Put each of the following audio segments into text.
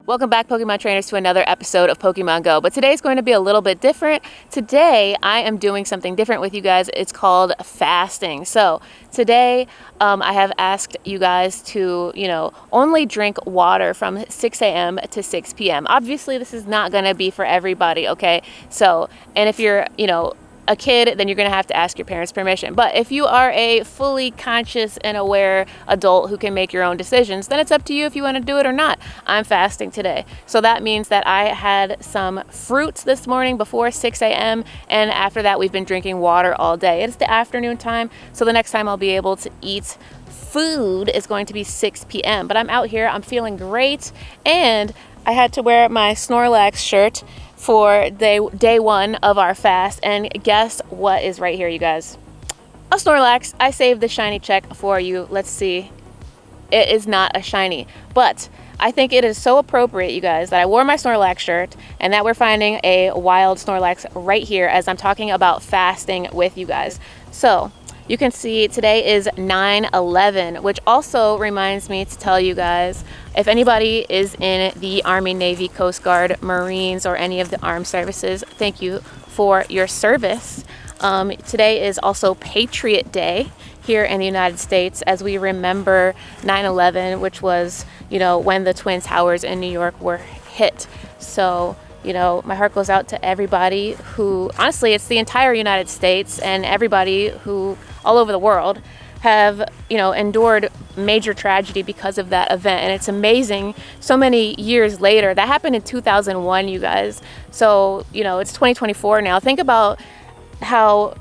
Welcome back, Pokemon trainers, to another episode of Pokemon Go. But today's going to be a little bit different. Today, I am doing something different with you guys. It's called fasting. So today, I have asked you guys to, only drink water from 6 a.m. to 6 p.m. Obviously, this is not going to be for everybody, okay? So, and if you're, a kid, then you're going to have to ask your parents' permission. But if you are a fully conscious and aware adult who can make your own decisions, then it's up to you if you want to do it or not. I'm fasting today. So that means that I had some fruits this morning before 6 a.m. and after that we've been drinking water all day. It's the afternoon time, so the next time I'll be able to eat food is going to be 6 p.m. But I'm out here, I'm feeling great, and I had to wear my Snorlax shirt for day one of our fast, and guess what is right here, you guys? A Snorlax. I saved the shiny check for you. Let's see. It is not a shiny, but I think it is so appropriate, you guys, that I wore my Snorlax shirt and that we're finding a wild Snorlax right here as I'm talking about fasting with you guys. So you can see today is 9/11, which also reminds me to tell you guys, if anybody is in the Army, Navy, Coast Guard, Marines, or any of the armed services, thank you for your service. Today is also Patriot Day here in the United States as we remember 9/11, which was, when the Twin Towers in New York were hit. So, my heart goes out to everybody who, honestly, it's the entire United States and everybody who all over the world have, endured major tragedy because of that event. And it's amazing so many years later. That happened in 2001, you guys. So, it's 2024 now. Think about how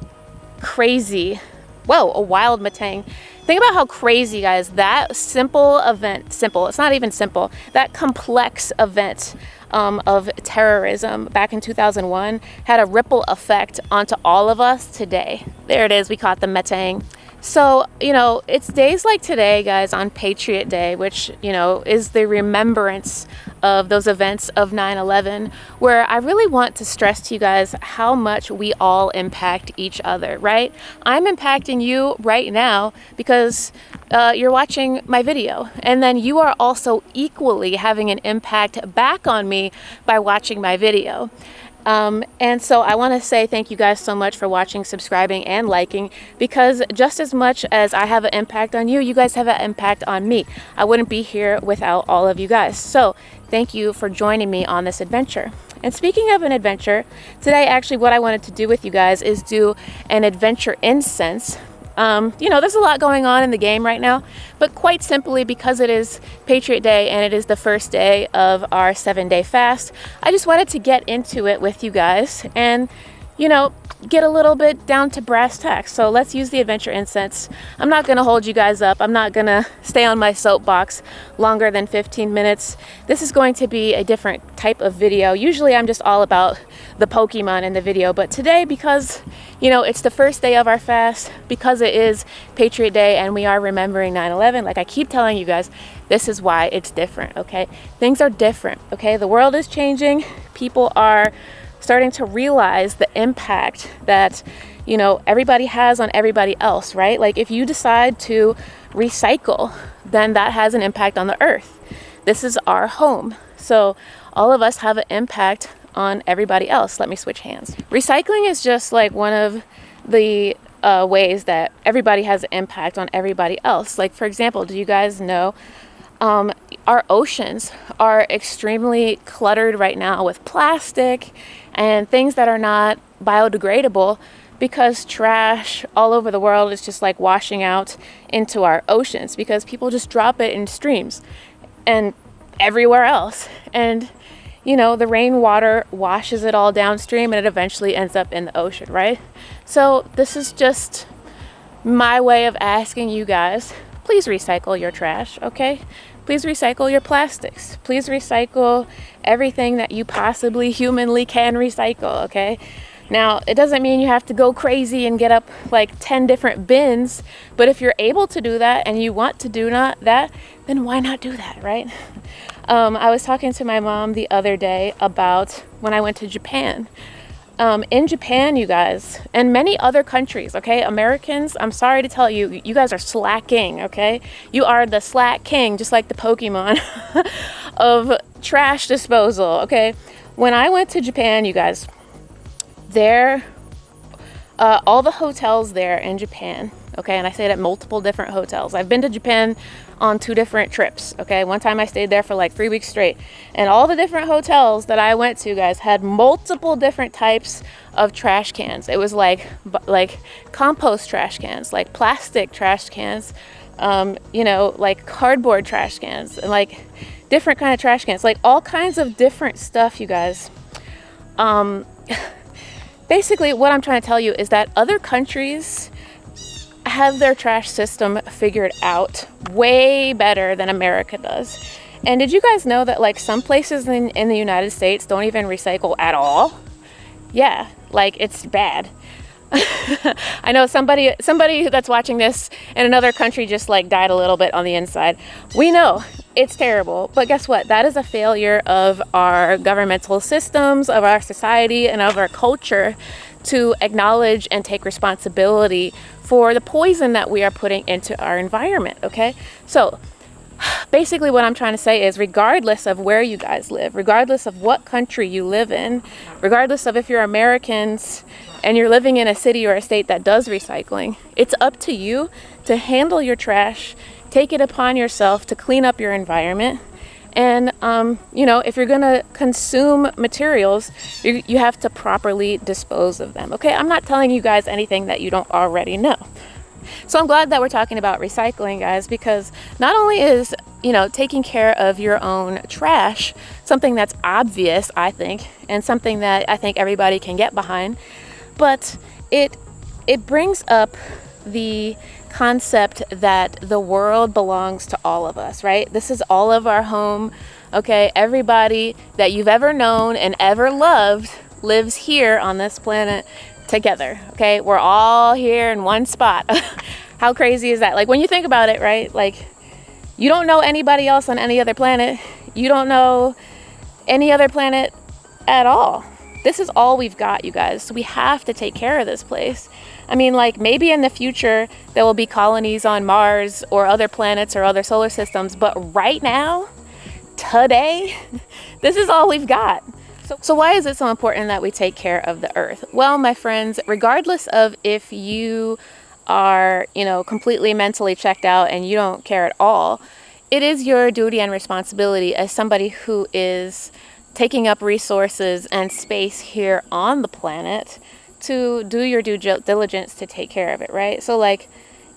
crazy, a wild Matang. Think about how crazy, guys, that simple event, it's not even simple, that complex event of terrorism back in 2001 had a ripple effect onto all of us today. There it is, we caught the Matang. So, it's days like today, guys, on Patriot Day, which, is the remembrance of those events of 9/11, where I really want to stress to you guys how much we all impact each other, right? I'm impacting you right now because you're watching my video, and then you are also equally having an impact back on me by watching my video. And so I want to say thank you guys so much for watching, subscribing, and liking, because just as much as I have an impact on you, you guys have an impact on me. I wouldn't be here without all of you guys. So thank you for joining me on this adventure. And speaking of an adventure, today actually what I wanted to do with you guys is do an adventure incense. There's a lot going on in the game right now, but quite simply because it is Patriot Day and it is the first day of our 7-day fast, I just wanted to get into it with you guys and, get a little bit down to brass tacks. So let's use the adventure incense. I'm not going to hold you guys up. I'm not going to stay on my soapbox longer than 15 minutes. This is going to be a different type of video. Usually I'm just all about the Pokemon in the video, but today, because it's the first day of our fast, because it is Patriot Day and we are remembering 9/11, like I keep telling you guys, this is why it's different, okay? Things are different, okay? The world is changing. People are starting to realize the impact that, everybody has on everybody else, right? Like if you decide to recycle, then that has an impact on the earth. This is our home. So all of us have an impact on everybody else. Let me switch hands. Recycling is just like one of the ways that everybody has an impact on everybody else. Like, for example, do you guys know our oceans are extremely cluttered right now with plastic and things that are not biodegradable because trash all over the world is just like washing out into our oceans because people just drop it in streams and everywhere else. And the rainwater washes it all downstream and it eventually ends up in the ocean, right? So this is just my way of asking you guys, please recycle your trash, okay? Please recycle your plastics. Please recycle everything that you possibly humanly can recycle, okay? Now, it doesn't mean you have to go crazy and get up like 10 different bins, but if you're able to do that and you want to do that, then why not do that, right? I was talking to my mom the other day about when I went to Japan. In Japan, you guys, and many other countries, okay, Americans, I'm sorry to tell you, you guys are slacking, okay? You are the slack king, just like the Pokemon of trash disposal, okay? When I went to Japan, you guys, there, all the hotels there in Japan, okay, and I stayed at multiple different hotels. I've been to Japan on 2 different trips, okay? One time I stayed there for like 3 weeks straight, and all the different hotels that I went to, guys, had multiple different types of trash cans. It was like compost trash cans, like plastic trash cans, you know, like cardboard trash cans, and like different kind of trash cans, like all kinds of different stuff, you guys. Basically, what I'm trying to tell you is that other countries have their trash system figured out way better than America does. And did you guys know that like some places in the United States don't even recycle at all? Yeah, like it's bad. I know somebody that's watching this in another country just like died a little bit on the inside. We know it's terrible, but guess what? That is a failure of our governmental systems, of our society, and of our culture to acknowledge and take responsibility for the poison that we are putting into our environment, okay? So basically what I'm trying to say is, regardless of where you guys live, regardless of what country you live in, regardless of if you're Americans and you're living in a city or a state that does recycling, it's up to you to handle your trash, take it upon yourself to clean up your environment. And, you know, if you're going to consume materials, you have to properly dispose of them, okay? I'm not telling you guys anything that you don't already know. So I'm glad that we're talking about recycling, guys, because not only is, you know, taking care of your own trash something that's obvious, I think, and something that I think everybody can get behind, but it brings up the concept that the world belongs to all of us, right? This is all of our home, okay? Everybody that you've ever known and ever loved lives here on this planet together, okay? We're all here in one spot. How crazy is that? Like, when you think about it, right? Like, you don't know anybody else on any other planet. You don't know any other planet at all. This is all we've got, you guys. So we have to take care of this place. I mean, like, maybe in the future there will be colonies on Mars or other planets or other solar systems, but right now, today, this is all we've got. So why is it so important that we take care of the earth? Well, my friends, regardless of if you are, you know, completely mentally checked out and you don't care at all, it is your duty and responsibility as somebody who is taking up resources and space here on the planet to do your due diligence to take care of it, right? So, like,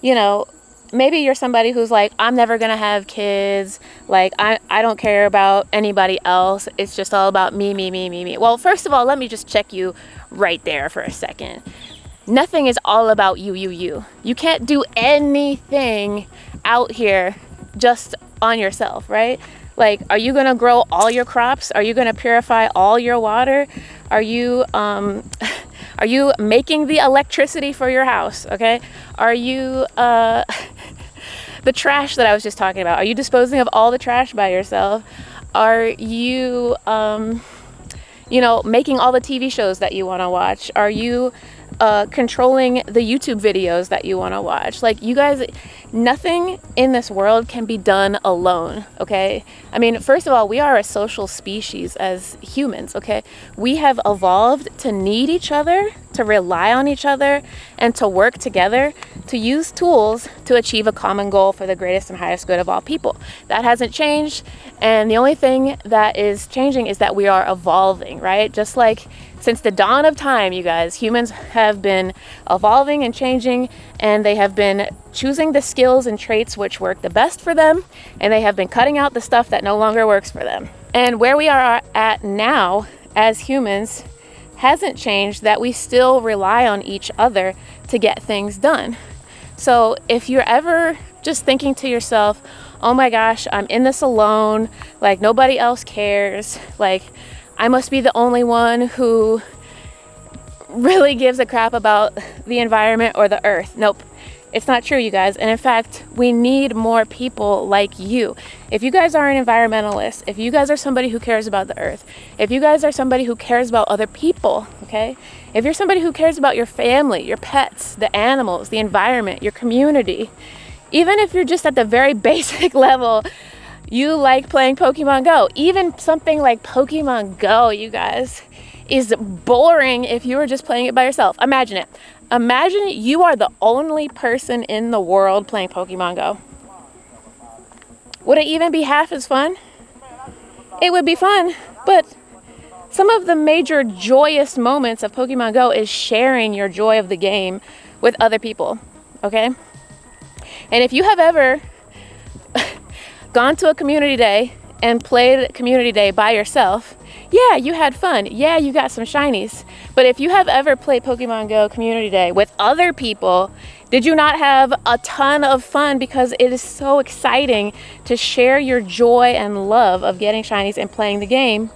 you know, maybe you're somebody who's like, I'm never gonna have kids, like I don't care about anybody else, it's just all about me. Well, first of all, let me just check you right there for a second. Nothing is all about you. You can't do anything out here just on yourself, right? Like, are you gonna grow all your crops? Are you gonna purify all your water? Are you making the electricity for your house? Okay, are you the trash that I was just talking about, are you disposing of all the trash by yourself? Are you you know, making all the TV shows that you want to watch? Are you controlling the YouTube videos that you want to watch? Like, you guys, nothing in this world can be done alone, okay? I mean, first of all, we are a social species as humans, okay? We have evolved to need each other, to rely on each other, and to work together to use tools to achieve a common goal for the greatest and highest good of all people. That hasn't changed, and the only thing that is changing is that we are evolving, right? Just like since the dawn of time, you guys, humans have been evolving and changing, and they have been choosing the skills and traits which work the best for them, and they have been cutting out the stuff that no longer works for them. And where we are at now as humans hasn't changed, that we still rely on each other to get things done. So if you're ever just thinking to yourself, oh my gosh, I'm in this alone, like nobody else cares, like I must be the only one who really gives a crap about the environment or the earth. Nope, it's not true, you guys. And in fact, we need more people like you. If you guys are an environmentalist, if you guys are somebody who cares about the earth, if you guys are somebody who cares about other people, okay? If you're somebody who cares about your family, your pets, the animals, the environment, your community, even if you're just at the very basic level, You like playing Pokemon Go. Even something like Pokemon Go, you guys, is boring if you were just playing it by yourself. Imagine it. Imagine you are the only person in the world playing Pokemon Go. Would it even be half as fun? It would be fun, but some of the major joyous moments of Pokemon Go is sharing your joy of the game with other people, okay? And if you have ever gone to a community day and played community day by yourself, yeah, you had fun. Yeah, you got some shinies. But if you have ever played Pokemon Go community day with other people, did you not have a ton of fun? Because it is so exciting to share your joy and love of getting shinies and playing the game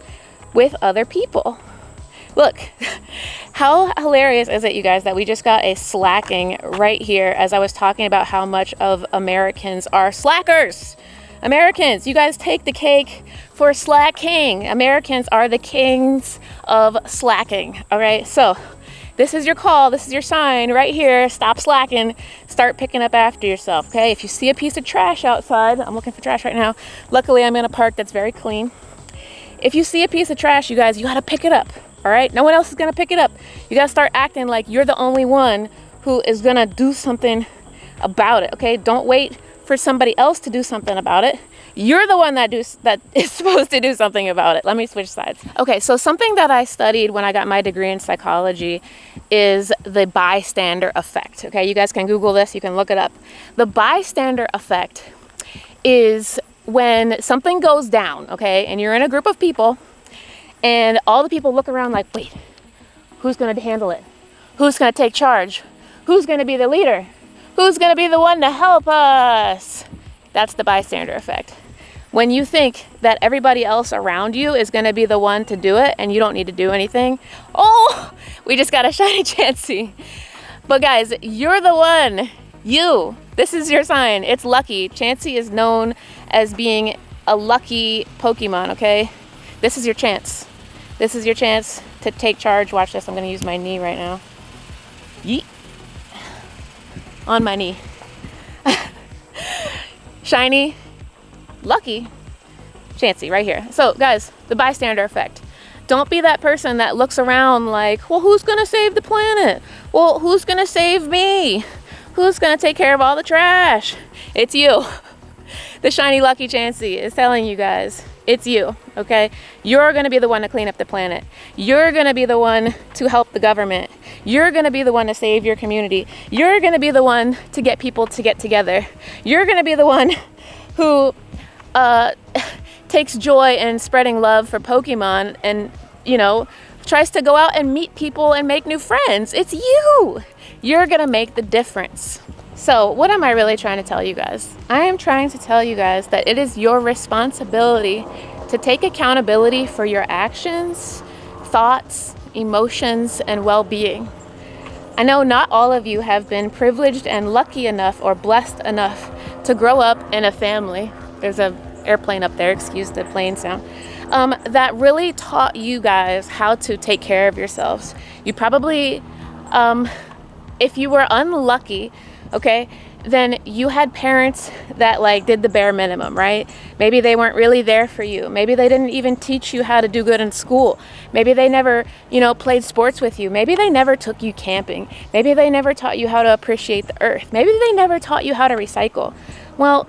with other people. Look, how hilarious is it, you guys, that we just got a slacking right here as I was talking about how much of Americans are slackers. Americans, you guys take the cake for slacking. Americans are the kings of slacking, all right? So this is your call, this is your sign right here. Stop slacking, start picking up after yourself, okay? If you see a piece of trash outside, I'm looking for trash right now. Luckily, I'm in a park that's very clean. If you see a piece of trash, you guys, you gotta pick it up, all right? No one else is gonna pick it up. You gotta start acting like you're the only one who is gonna do something about it, okay? Don't wait for somebody else to do something about it. You're the one that is supposed to do something about it. Let me switch sides. Okay, so something that I studied when I got my degree in psychology is the bystander effect. Okay, you guys can Google this, you can look it up. The bystander effect is when something goes down, okay, and you're in a group of people and all the people look around like, wait, who's gonna handle it? Who's gonna take charge? Who's gonna be the leader? Who's gonna be the one to help us? That's the bystander effect. When you think that everybody else around you is gonna be the one to do it and you don't need to do anything, oh, we just got a shiny Chansey. But guys, you're the one. This is your sign. It's lucky. Chansey is known as being a lucky Pokemon, okay? This is your chance. This is your chance to take charge. Watch this, I'm gonna use my knee right now. Yeet. On my knee. Shiny, lucky, Chansey right here. So guys, the bystander effect. Don't be that person that looks around like, well, who's gonna save the planet? Well, who's gonna save me? Who's gonna take care of all the trash? It's you. The shiny lucky Chansey is telling you guys, it's you, okay? You're gonna be the one to clean up the planet. You're gonna be the one to help the government. You're gonna be the one to save your community. You're gonna be the one to get people to get together. You're gonna be the one who takes joy in spreading love for Pokemon and, you know, tries to go out and meet people and make new friends. It's you. You're gonna make the difference. So what am I really trying to tell you guys? I am trying to tell you guys that it is your responsibility to take accountability for your actions, thoughts, emotions, and well-being. I know not all of you have been privileged and lucky enough or blessed enough to grow up in a family. There's an airplane up there, excuse the plane sound, that really taught you guys how to take care of yourselves. You probably, if you were unlucky, okay, then you had parents that like did the bare minimum, right? Maybe they weren't really there for you. Maybe they didn't even teach you how to do good in school. Maybe they never, you know, played sports with you. Maybe they never took you camping. Maybe they never taught you how to appreciate the earth. Maybe they never taught you how to recycle. Well,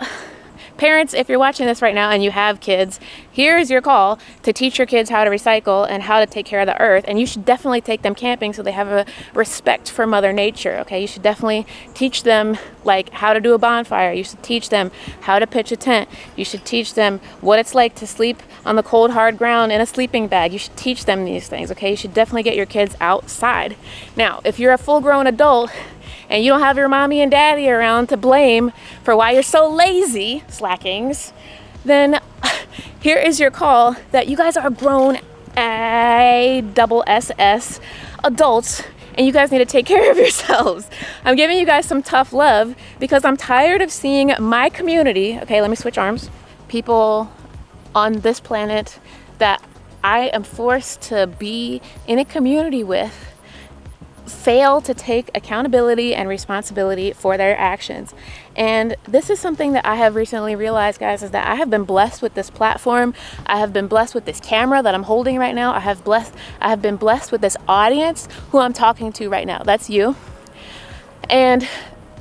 parents, if you're watching this right now and you have kids, here's your call to teach your kids how to recycle and how to take care of the earth. And you should definitely take them camping so they have a respect for Mother Nature, okay? You should definitely teach them like how to do a bonfire. You should teach them how to pitch a tent. You should teach them what it's like to sleep on the cold, hard ground in a sleeping bag. You should teach them these things, okay? You should definitely get your kids outside. Now, if you're a full-grown adult and you don't have your mommy and daddy around to blame for why you're so lazy, slackings, then here is your call that you guys are grown ASS adults and you guys need to take care of yourselves. I'm giving you guys some tough love because I'm tired of seeing my community, okay, let me switch arms, people on this planet that I am forced to be in a community with fail to take accountability and responsibility for their actions. And this is something that I have recently realized, guys, is that I have been blessed with this platform. I have been blessed with this camera that I'm holding right now. I have been blessed with this audience who I'm talking to right now. That's you. And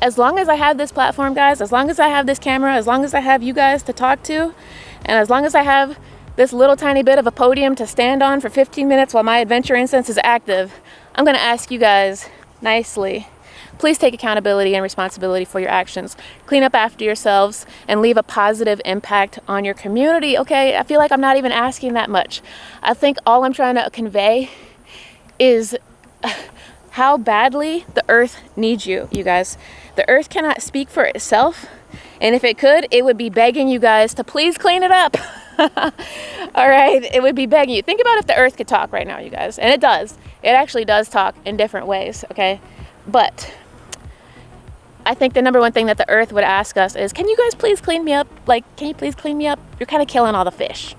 as long as I have this platform, guys, as long as I have this camera, as long as I have you guys to talk to, and as long as I have this little tiny bit of a podium to stand on for 15 minutes while my adventure incense is active, I'm going to ask you guys nicely, please take accountability and responsibility for your actions. Clean up after yourselves and leave a positive impact on your community, okay? I feel like I'm not even asking that much. I think all I'm trying to convey is how badly the earth needs you, you guys. The earth cannot speak for itself, and if it could, it would be begging you guys to please clean it up. All right, it would be begging you. Think about if the earth could talk right now, you guys, and it does. It actually does talk in different ways, okay? But I think the number one thing that the earth would ask us is, can you guys please clean me up? Like, can you please clean me up? You're kind of killing all the fish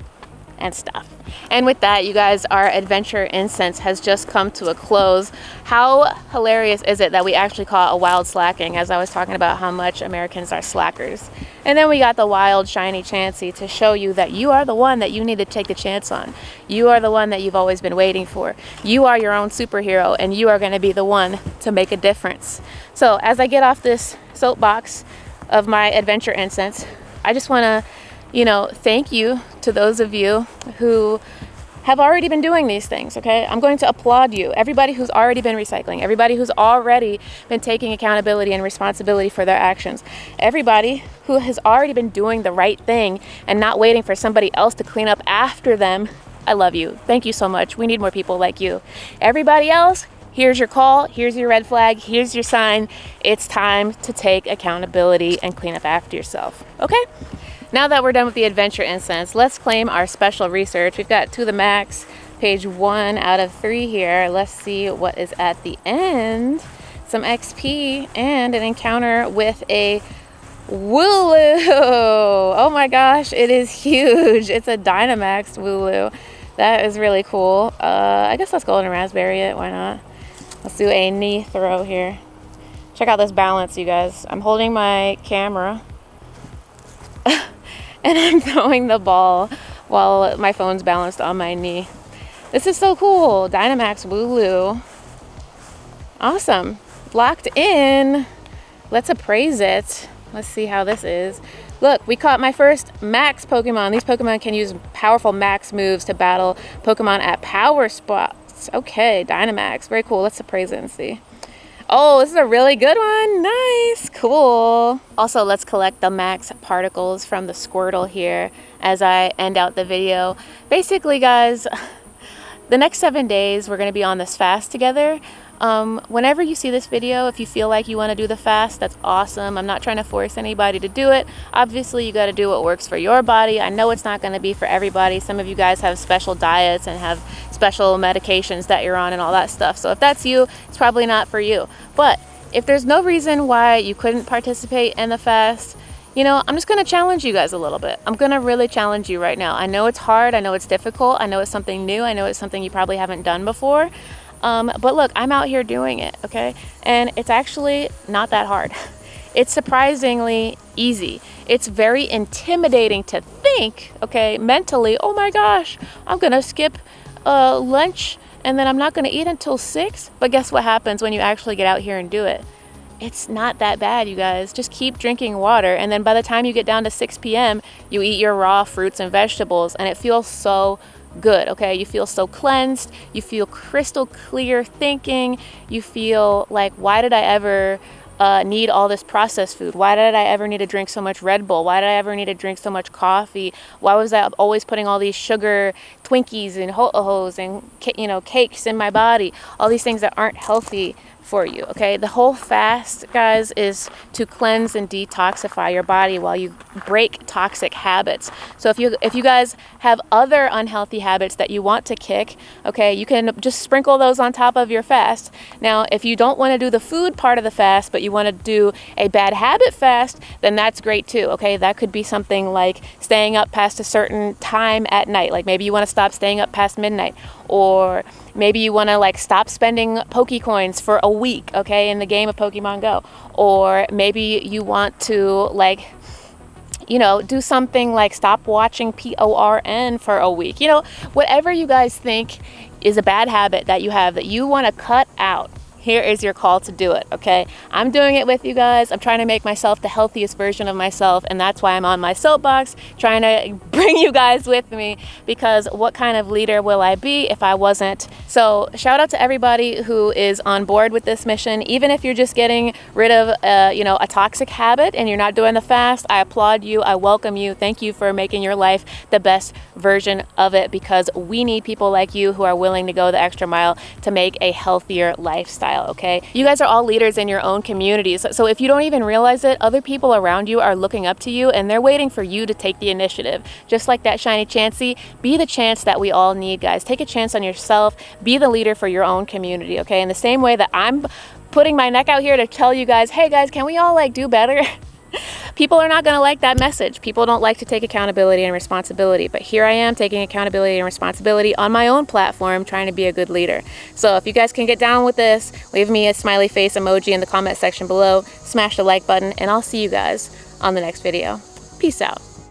and stuff. And with that, you guys, our adventure incense has just come to a close. How hilarious is it that we actually call it a wild slacking, as I was talking about how much Americans are slackers. And then we got the wild shiny chancy to show you that you are the one that you need to take the chance on. You are the one that you've always been waiting for. You are your own superhero, and you are going to be the one to make a difference. So as I get off this soapbox of my adventure incense, I just want to thank you to those of you who have already been doing these things, okay? I'm going to applaud you. Everybody who's already been recycling, everybody who's already been taking accountability and responsibility for their actions, everybody who has already been doing the right thing and not waiting for somebody else to clean up after them. I love you. Thank you so much. We need more people like you. Everybody else, here's your call, here's your red flag, here's your sign. It's time to take accountability and clean up after yourself, okay? Now that we're done with the adventure incense, let's claim our special research. We've got to the max, page 1 out of 3 here. Let's see what is at the end. Some XP and an encounter with a wulu. Oh my gosh, it is huge. It's a Dynamax wulu. That is really cool. I guess let's golden raspberry it. Why not? Let's do a knee throw here. Check out this balance, you guys. I'm holding my camera and I'm throwing the ball while my phone's balanced on my knee. This is so cool. Dynamax wulu. Awesome. Locked in. Let's appraise it. Let's see how this is. Look, we caught my first max Pokemon. These Pokemon can use powerful max moves to battle Pokemon at power spots. Okay, Dynamax. Very cool. Let's appraise it and see. Oh, this is a really good one. Nice. Cool. Also, let's collect the max particles from the Squirtle here as I end out the video. Basically, guys, the next 7 days, we're going to be on this fast together. Whenever you see this video, if you feel like you want to do the fast, that's awesome. I'm not trying to force anybody to do it. Obviously, you got to do what works for your body. I know it's not going to be for everybody. Some of you guys have special diets and have special medications that you're on and all that stuff. So if that's you, it's probably not for you. But if there's no reason why you couldn't participate in the fast, I'm just going to challenge you guys a little bit. I'm going to really challenge you right now. I know it's hard. I know it's difficult. I know it's something new. I know it's something you probably haven't done before. But look, I'm out here doing it, okay? And it's actually not that hard. It's surprisingly easy. It's very intimidating to think, okay, mentally, oh my gosh, I'm gonna skip lunch and then I'm not gonna eat until 6. But guess what happens when you actually get out here and do it? It's not that bad, you guys. Just keep drinking water, and then by the time you get down to 6 p.m., you eat your raw fruits and vegetables, and it feels so good, okay? You feel so cleansed, you feel crystal clear thinking, you feel like, why did I ever need all this processed food? Why did I ever need to drink so much Red Bull? Why did I ever need to drink so much coffee? Why was I always putting all these sugar Twinkies and ho-hos and cakes in my body? All these things that aren't healthy for you, okay? The whole fast, guys, is to cleanse and detoxify your body while you break toxic habits. So if you guys have other unhealthy habits that you want to kick, okay, you can just sprinkle those on top of your fast. Now, if you don't want to do the food part of the fast, but you want to do a bad habit fast, then that's great too, okay? That could be something like staying up past a certain time at night. Like maybe you want to stop staying up past midnight, or maybe you want to like stop spending Pokecoins for a week, okay, in the game of Pokemon Go. Or maybe you want to like, you know, do something like stop watching PORN for a week. You know, whatever you guys think is a bad habit that you have that you want to cut out, here is your call to do it, okay? I'm doing it with you guys. I'm trying to make myself the healthiest version of myself, and that's why I'm on my soapbox trying to bring you guys with me, because what kind of leader will I be if I wasn't? So shout out to everybody who is on board with this mission. Even if you're just getting rid of you know, a toxic habit and you're not doing the fast, I applaud you. I welcome you. Thank you for making your life the best version of it, because we need people like you who are willing to go the extra mile to make a healthier lifestyle. Okay, you guys are all leaders in your own communities, so if you don't even realize it, other people around you are looking up to you and they're waiting for you to take the initiative. Just like that shiny Chansey, be the chance that we all need, guys. Take a chance on yourself, be the leader for your own community, okay? In the same way that I'm putting my neck out here to tell you guys, hey guys, can we all like do better? People are not going to like that message. People don't like to take accountability and responsibility, but here I am taking accountability and responsibility on my own platform, trying to be a good leader. So if you guys can get down with this, leave me a smiley face emoji in the comment section below, smash the like button, and I'll see you guys on the next video. Peace out.